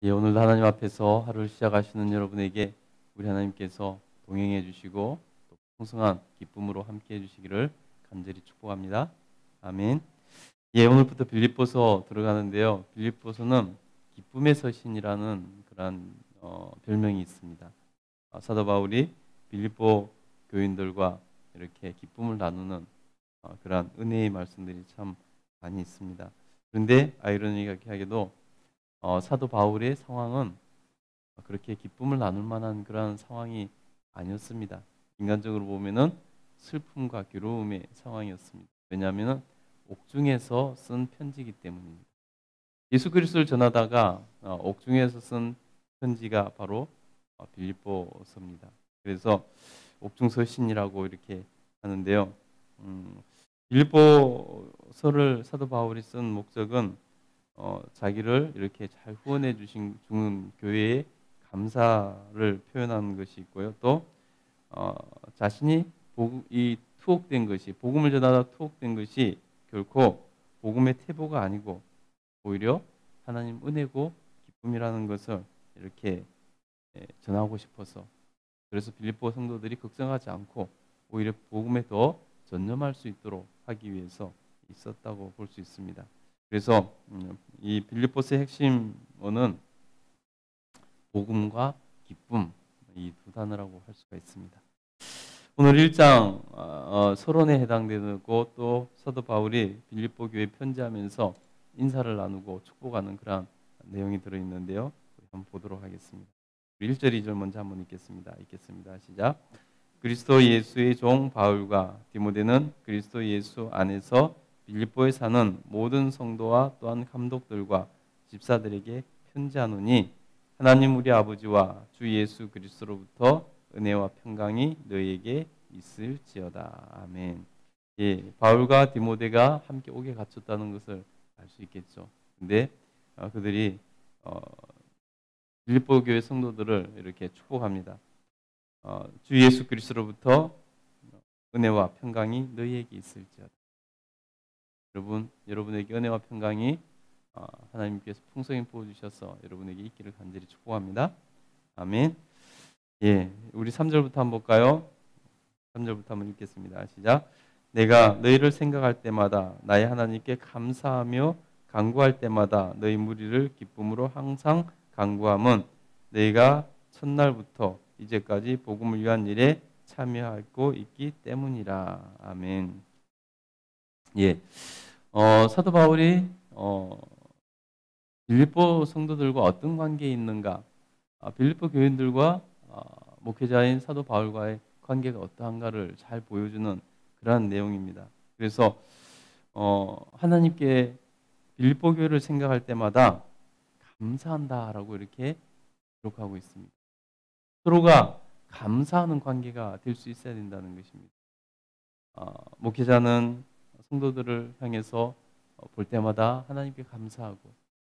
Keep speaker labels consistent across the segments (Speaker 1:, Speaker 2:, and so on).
Speaker 1: 예, 오늘도 하나님 앞에서 하루를 시작하시는 여러분에게 우리 하나님께서 동행해 주시고 또 풍성한 기쁨으로 함께 해 주시기를 간절히 축복합니다. 아멘. 예, 오늘부터 빌립보서 들어가는데요. 빌립보서는 기쁨의 서신이라는 그런 별명이 있습니다. 사도 바울이 빌립보 교인들과 이렇게 기쁨을 나누는 그런 은혜의 말씀들이 참 많이 있습니다. 그런데 아이러니하게도 사도 바울의 상황은 그렇게 기쁨을 나눌 만한 그런 상황이 아니었습니다. 인간적으로 보면은 슬픔과 괴로움의 상황이었습니다. 왜냐하면 옥중에서 쓴 편지이기 때문입니다. 예수 그리스도를 전하다가 옥중에서 쓴 편지가 바로 빌립보서입니다. 그래서 옥중서신이라고 이렇게 하는데요. 빌립보서를 사도 바울이 쓴 목적은 자기를 이렇게 잘 후원해 주는 교회에 감사를 표현하는 것이 있고요. 또 자신이 이 투옥된 것이 복음을 전하다 투옥된 것이 결코 복음의 퇴보가 아니고 오히려 하나님 은혜고 기쁨이라는 것을 이렇게 전하고 싶어서 그래서 빌립보 성도들이 걱정하지 않고 오히려 복음에 더 전념할 수 있도록 하기 위해서 있었다고 볼 수 있습니다. 그래서 이 빌립보스의 핵심어는 복음과 기쁨 이 두 단어라고 할 수가 있습니다. 오늘 1장 서론에 해당되고 또 사도 바울이 빌립보 교회에 편지하면서 인사를 나누고 축복하는 그런 내용이 들어있는데요. 한번 보도록 하겠습니다. 1절 2절 먼저 한번 읽겠습니다. 시작. 그리스도 예수의 종 바울과 디모데는 그리스도 예수 안에서 빌립보에 사는 모든 성도와 또한 감독들과 집사들에게 편지하노니 하나님 우리 아버지와 주 예수 그리스도로부터 은혜와 평강이 너희에게 있을지어다. 아멘. 예, 바울과 디모데가 함께 옥에 갇혔다는 것을 알 수 있겠죠. 근데 그들이 빌립보 교회 성도들을 이렇게 축복합니다. 주 예수 그리스도로부터 은혜와 평강이 너희에게 있을지어다. 여러분에게 은혜와 평강이 하나님께서 풍성히 부어주셔서 여러분에게 있기를 간절히 축복합니다. 아멘. 예, 우리 3절부터 한번 볼까요? 3절부터 한번 읽겠습니다. 시작. 내가 너희를 생각할 때마다 나의 하나님께 감사하며 간구할 때마다 너희 무리를 기쁨으로 항상 간구함은 너희가 첫날부터 이제까지 복음을 위한 일에 참여하고 있기 때문이라. 아멘. 예, 사도 바울이 빌립보 성도들과 어떤 관계에 있는가? 빌립보 교인들과 목회자인 사도 바울과의 관계가 어떠한가를 잘 보여주는 그러한 내용입니다. 그래서 하나님께 빌립보 교회를 생각할 때마다 감사한다라고 이렇게 기록하고 있습니다. 서로가 감사하는 관계가 될 수 있어야 된다는 것입니다. 목회자는 성도들을 향해서 볼 때마다 하나님께 감사하고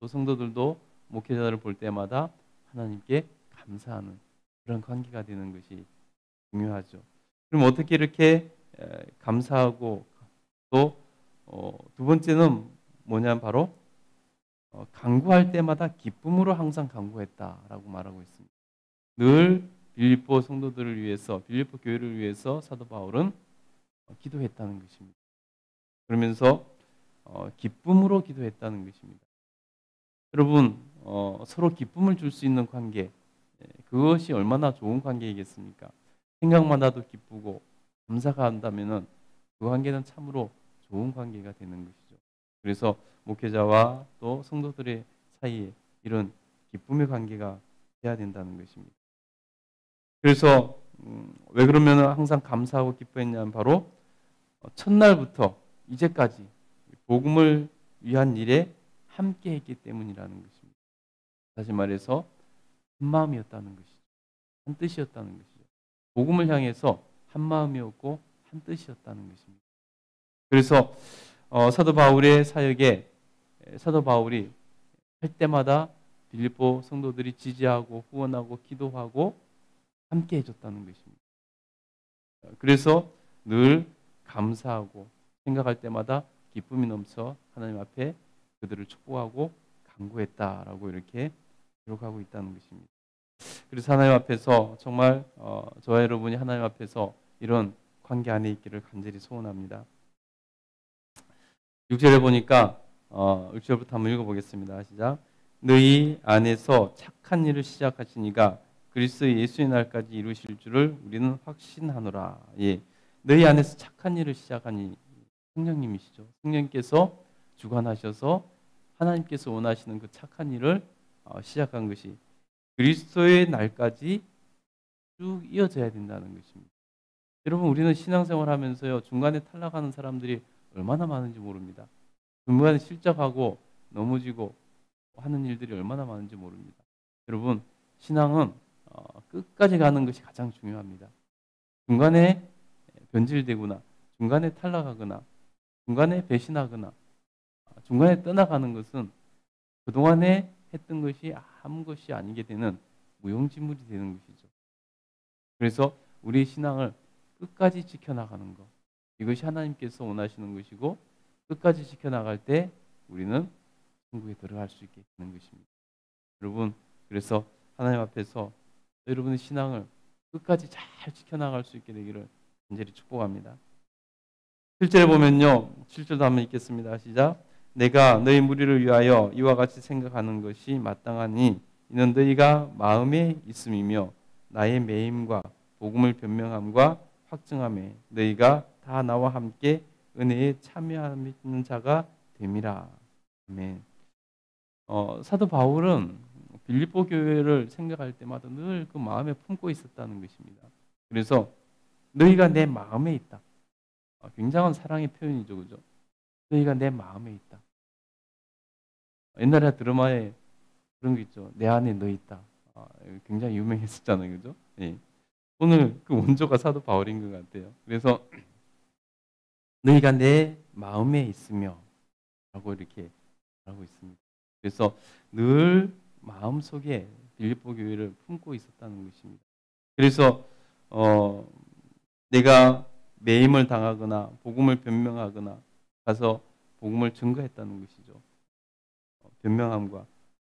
Speaker 1: 또 성도들도 목회자를 볼 때마다 하나님께 감사하는 그런 관계가 되는 것이 중요하죠. 그럼 어떻게 이렇게 감사하고 또 두 번째는 뭐냐면 바로 간구할 때마다 기쁨으로 항상 간구했다라고 말하고 있습니다. 늘 빌립보 성도들을 위해서 빌립보 교회를 위해서 사도 바울은 기도했다는 것입니다. 그러면서 기쁨으로 기도했다는 것입니다. 여러분 서로 기쁨을 줄 수 있는 관계 그것이 얼마나 좋은 관계이겠습니까? 생각만 해도 기쁘고 감사가 한다면은 그 관계는 참으로 좋은 관계가 되는 것이죠. 그래서 목회자와 또 성도들의 사이에 이런 기쁨의 관계가 돼야 된다는 것입니다. 그래서 왜 그러면 항상 감사하고 기뻐했냐면 바로 첫날부터 이제까지 복음을 위한 일에 함께 했기 때문이라는 것입니다. 다시 말해서 한 마음이었다는 것이죠. 한 뜻이었다는 것이죠. 복음을 향해서 한 마음이었고 한 뜻이었다는 것입니다. 그래서 사도 바울의 사역에 사도 바울이 할 때마다 빌립보 성도들이 지지하고 후원하고 기도하고 함께 해줬다는 것입니다. 그래서 늘 감사하고 생각할 때마다 기쁨이 넘쳐 하나님 앞에 그들을 축복하고 간구했다라고 이렇게 기록하고 있다는 것입니다. 그래서 하나님 앞에서 정말 저와 여러분이 하나님 앞에서 이런 관계 안에 있기를 간절히 소원합니다. 6절에 보니까 6절부터 한번 읽어보겠습니다. 시작. 너희 안에서 착한 일을 시작하시니가 그리스도 예수의 날까지 이루실 줄을 우리는 확신하노라. 예, 너희 안에서 착한 일을 시작하니 성령님이시죠. 성령께서 주관하셔서 하나님께서 원하시는 그 착한 일을 시작한 것이 그리스도의 날까지 쭉 이어져야 된다는 것입니다. 여러분, 우리는 신앙생활 하면서요, 중간에 탈락하는 사람들이 얼마나 많은지 모릅니다. 중간에 실적하고 넘어지고 하는 일들이 얼마나 많은지 모릅니다. 여러분, 신앙은 끝까지 가는 것이 가장 중요합니다. 중간에 변질되거나 중간에 탈락하거나 중간에 배신하거나 중간에 떠나가는 것은 그동안에 했던 것이 아무 것이 아니게 되는 무용지물이 되는 것이죠. 그래서 우리의 신앙을 끝까지 지켜나가는 것, 이것이 하나님께서 원하시는 것이고 끝까지 지켜나갈 때 우리는 천국에 들어갈 수 있게 되는 것입니다. 여러분, 그래서 하나님 앞에서 여러분의 신앙을 끝까지 잘 지켜나갈 수 있게 되기를 간절히 축복합니다. 7절에 보면요, 7절도 한번 읽겠습니다. 시작. 내가 너희 무리를 위하여 이와 같이 생각하는 것이 마땅하니 이는 너희가 마음에 있음이며 나의 매임과 복음을 변명함과 확증함에 너희가 다 나와 함께 은혜에 참여하는 자가 됨이라. 아멘. 사도 바울은 빌립보 교회를 생각할 때마다 늘 그 마음에 품고 있었다는 것입니다. 그래서 너희가 내 마음에 있다. 굉장한 사랑의 표현이죠, 그죠? 너희가 내 마음에 있다. 옛날에 드라마에 그런 게 있죠. 내 안에 너 있다. 굉장히 유명했었잖아요, 그죠? 예. 오늘 그 원조가 사도 바울인 것 같아요. 그래서 너희가 내 마음에 있으며 라고 이렇게 하고 있습니다. 그래서 늘 마음속에 빌립보 교회를 품고 있었다는 것입니다. 그래서 내가 매임을 당하거나 복음을 변명하거나 가서 복음을 증거했다는 것이죠. 변명함과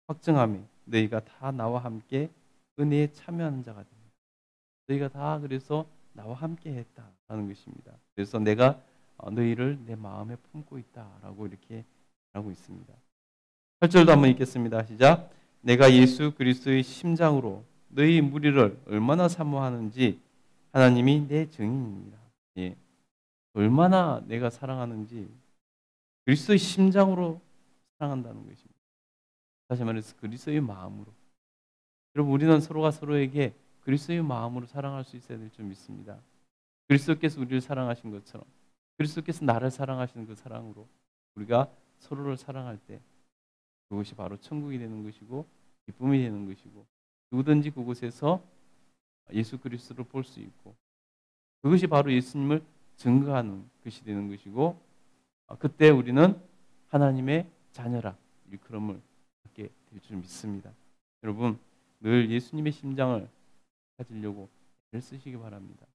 Speaker 1: 확증함이 너희가 다 나와 함께 은혜에 참여하는 자가 됩니다. 너희가 다 그래서 나와 함께 했다라는 것입니다. 그래서 내가 너희를 내 마음에 품고 있다라고 이렇게 하고 있습니다. 8절도 한번 읽겠습니다. 시작. 내가 예수 그리스도의 심장으로 너희 무리를 얼마나 사모하는지 하나님이 내 증인입니다. 예. 얼마나 내가 사랑하는지 그리스도의 심장으로 사랑한다는 것입니다. 다시 말해서 그리스도의 마음으로. 여러분, 우리는 서로가 서로에게 그리스도의 마음으로 사랑할 수 있어야 될 줄 믿습니다. 그리스도께서 우리를 사랑하신 것처럼 그리스도께서 나를 사랑하시는 그 사랑으로 우리가 서로를 사랑할 때 그것이 바로 천국이 되는 것이고 기쁨이 되는 것이고 누구든지 그곳에서 예수 그리스도를 볼 수 있고 그것이 바로 예수님을 증거하는 것이 되는 것이고 그때 우리는 하나님의 자녀라 일컬음을 받게 될 줄 믿습니다. 여러분, 늘 예수님의 심장을 가지려고 애를 쓰시기 바랍니다.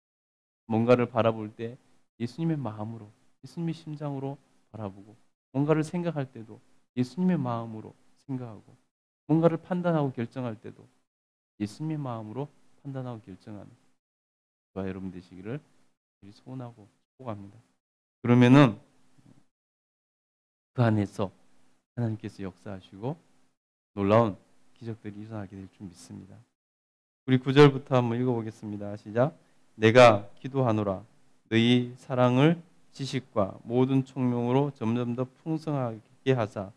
Speaker 1: 뭔가를 바라볼 때 예수님의 마음으로 예수님의 심장으로 바라보고 뭔가를 생각할 때도 예수님의 마음으로 생각하고 뭔가를 판단하고 결정할 때도 예수님의 마음으로 판단하고 결정하는 저와 여러분 되시기를 소원하고 축복합니다. 그러면은 그 안에서 하나님께서 역사하시고 놀라운 기적들이 일어나게 될 줄 믿습니다. 우리 9절부터 한번 읽어보겠습니다. 시작. 내가 기도하노라 너희 사랑을 지식과 모든 총명으로 점점 더 풍성하게 하사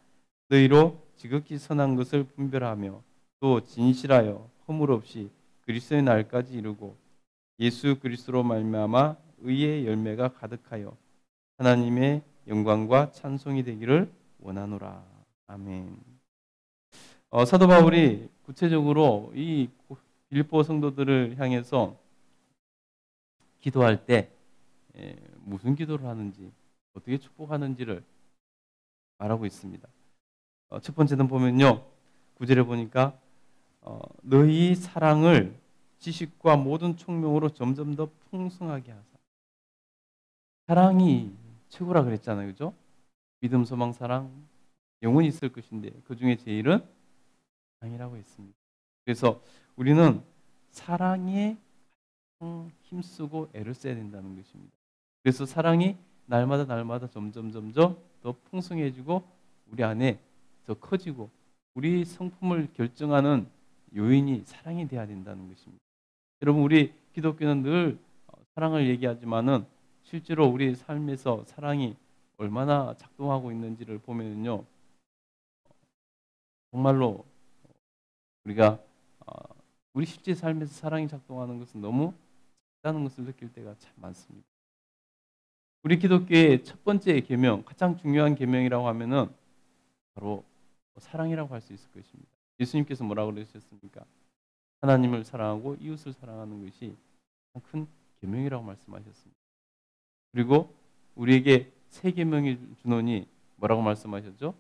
Speaker 1: 너희로 지극히 선한 것을 분별하며 또 진실하여 허물 없이 그리스도의 날까지 이루고 예수 그리스도로 말미암아 의의 열매가 가득하여 하나님의 영광과 찬송이 되기를 원하노라. 아멘. 사도 바울이 구체적으로 이 빌립보 성도들을 향해서 기도할 때 무슨 기도를 하는지 어떻게 축복하는지를 말하고 있습니다. 첫 번째는 보면요. 9절에 보니까 너희 사랑을 지식과 모든 총명으로 점점 더 풍성하게 하사. 사랑이 최고라 그랬잖아요. 그죠? 믿음, 소망, 사랑 영원히 있을 것인데 그 중에 제일은 사랑이라고 했습니다. 그래서 우리는 사랑에 힘쓰고 애를 써야 된다는 것입니다. 그래서 사랑이 날마다 점점 더 풍성해지고 우리 안에 더 커지고 우리 성품을 결정하는 요인이 사랑이 돼야 된다는 것입니다. 여러분, 우리 기독교는 늘 사랑을 얘기하지만은 실제로 우리 삶에서 사랑이 얼마나 작동하고 있는지를 보면요, 정말로 우리가 우리 실제 삶에서 사랑이 작동하는 것은 너무 작다는 것을 느낄 때가 참 많습니다. 우리 기독교의 첫 번째 계명, 가장 중요한 계명이라고 하면은 바로 사랑이라고 할 수 있을 것입니다. 예수님께서 뭐라고 그러셨습니까? 하나님을 사랑하고 이웃을 사랑하는 것이 큰 계명이라고 말씀하셨습니다. 그리고 우리에게 새 계명을 주노니 뭐라고 말씀하셨죠?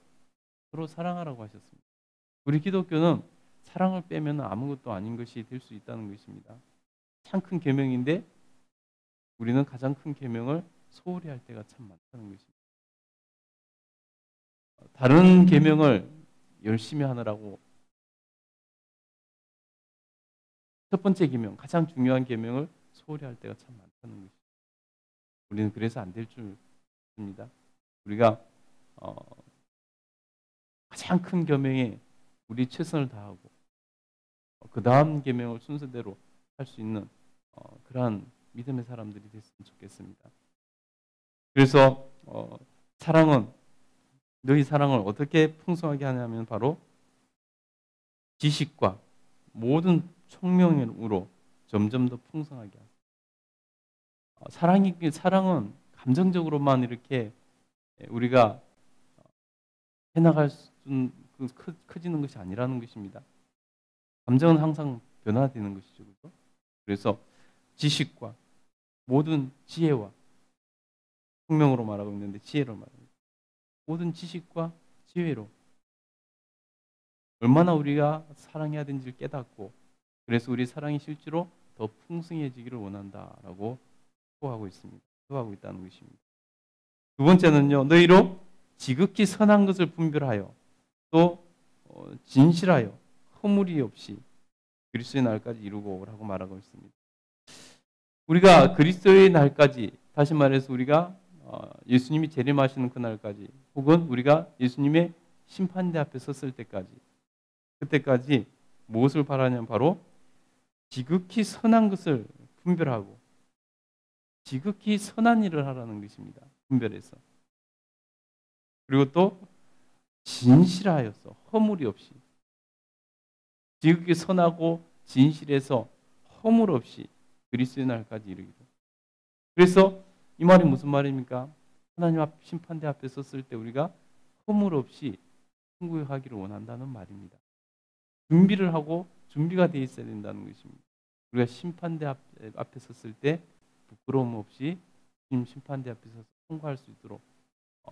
Speaker 1: 서로 사랑하라고 하셨습니다. 우리 기독교는 사랑을 빼면 아무것도 아닌 것이 될 수 있다는 것입니다. 참 큰 계명인데 우리는 가장 큰 계명을 소홀히 할 때가 참 많다는 것입니다. 다른 계명을 열심히 하느라고 첫 번째 계명, 가장 중요한 계명을 소홀히 할 때가 참 많다는 것입니다. 우리는 그래서 안 될 줄 믿습니다. 우리가 가장 큰 계명에 우리 최선을 다하고 그 다음 계명을 순서대로 할 수 있는 그러한 믿음의 사람들이 됐으면 좋겠습니다. 그래서 너희 사랑을 어떻게 풍성하게 하냐면 바로 지식과 모든 총명으로 점점 더 풍성하게 하세요. 사랑은 감정적으로만 이렇게 우리가 해나갈 수 커지는 것이 아니라는 것입니다. 감정은 항상 변화되는 것이죠. 그렇죠? 그래서 지식과 모든 지혜와 총명으로 말하고 있는데 지혜로 말합니다. 모든 지식과 지혜로 얼마나 우리가 사랑해야 되는지를 깨닫고 그래서 우리 사랑이 실제로 더 풍성해지기를 원한다라고 호하고 있습니다. 호하고 있다는 것입니다. 두 번째는요. 너희로 지극히 선한 것을 분별하여 또 진실하여 허물이 없이 그리스도의 날까지 이루고 오라고 말하고 있습니다. 우리가 그리스도의 날까지 다시 말해서 우리가 예수님이 재림하시는 그날까지 혹은 우리가 예수님의 심판대 앞에 섰을 때까지 그때까지 무엇을 바라냐면 바로 지극히 선한 것을 분별하고 지극히 선한 일을 하라는 것입니다. 분별해서. 그리고 또 진실하여서 허물이 없이 지극히 선하고 진실해서 허물 없이 그리스도의 날까지 이르기를. 그래서 이 말이 무슨 말입니까? 하나님 앞 심판대 앞에 섰을 때 우리가 허물 없이 천국에 가기를 원한다는 말입니다. 준비를 하고 준비가 되어 있어야 된다는 것입니다. 우리가 심판대 앞에 섰을 때 부끄러움 없이 주님 심판대 앞에 서서 통과할 수 있도록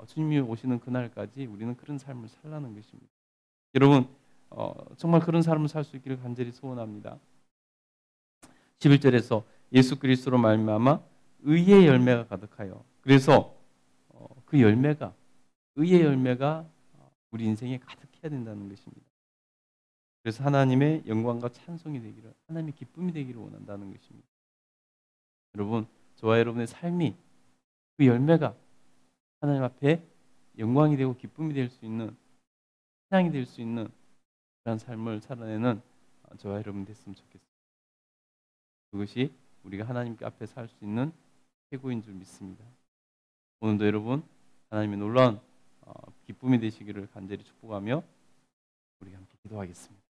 Speaker 1: 주님이 오시는 그날까지 우리는 그런 삶을 살라는 것입니다. 여러분 정말 그런 삶을 살 수 있기를 간절히 소원합니다. 11절에서 예수 그리스도로 말미암아 의의 열매가 가득하여 그래서 그 열매가 의의 열매가 우리 인생에 가득해야 된다는 것입니다. 그래서 하나님의 영광과 찬송이 되기를 하나님의 기쁨이 되기를 원한다는 것입니다. 여러분 저와 여러분의 삶이 그 열매가 하나님 앞에 영광이 되고 기쁨이 될 수 있는 찬양이 될 수 있는 그런 삶을 살아내는 저와 여러분 됐으면 좋겠습니다. 그것이 우리가 하나님 앞에 살 수 있는 최고인 줄 믿습니다. 오늘도 여러분 하나님의 놀라운 기쁨이 되시기를 간절히 축복하며 우리 함께 기도하겠습니다.